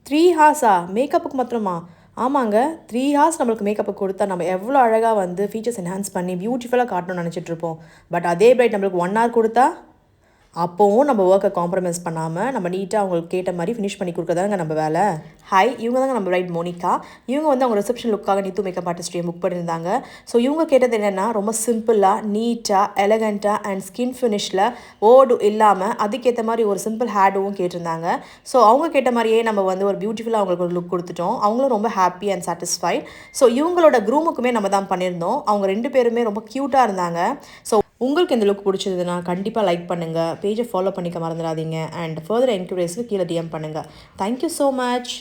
3 ஹார்ஸா மேக்கப்புக்கு மாத்திரமா? ஆமாங்க. 3 ஹார்ஸ் நம்மளுக்கு மேக்கப்புக்கு கொடுத்தா நம்ம எவ்வளோ அழகா வந்து ஃபீச்சர்ஸ் என்ஹான்ஸ் பண்ணி பியூட்டிஃபுல்லா காட்டணும்னு நெனச்சிட்டுருப்போம். பட் அதே பிரைட் நம்மளுக்கு 1 ஹவர் கொடுத்தா, அப்பவும் நம்ம ஒர்க்கை காம்ப்ரமைஸ் பண்ணாமல் நம்ம நீட்டாக அவங்களுக்கு கேட்ட மாதிரி ஃபினிஷ் பண்ணி கொடுக்குறதாங்க நம்ம வேலை. ஹாய், இவங்க தாங்க நம்ம பிரைட் மோனிகா. இவங்க வந்து அவங்க ரிசப்ஷன் லுக்காக நீத்து மேக்கப் ஆர்டிஸ்ட்டையும் புக் பண்ணியிருந்தாங்க. ஸோ இவங்க கேட்டது என்னென்னா, ரொம்ப சிம்பிளாக, நீட்டாக, எலகண்ட்டாக அண்ட் ஸ்கின் ஃபினிஷில் ஓடு இல்லாமல் அதுக்கேற்ற மாதிரி ஒரு சிம்பிள் ஹேடும் கேட்டிருந்தாங்க. ஸோ அவங்க கேட்ட மாதிரியே நம்ம வந்து ஒரு பியூட்டிஃபுல்லாக அவங்களுக்கு ஒரு லுக் கொடுத்துட்டோம். அவங்களும் ரொம்ப ஹாப்பி அண்ட் சாட்டிஸ்ஃபைட். ஸோ இவங்களோட க்ரூமுக்குமே நம்ம தான் பண்ணியிருந்தோம். அவங்க 2 பேருமே ரொம்ப க்யூட்டாக இருந்தாங்க. ஸோ உங்களுக்கு இந்த லுக் பிடிச்சதுன்னா கண்டிப்பாக லைக் பண்ணுங்கள், பேஜை ஃபாலோ பண்ணிக்க மறந்துடாதீங்க அண்ட் ஃபர்தர் என்கொயரிஸ்க்கு கீழே டிஎம் பண்ணுங்கள். Thank you so much.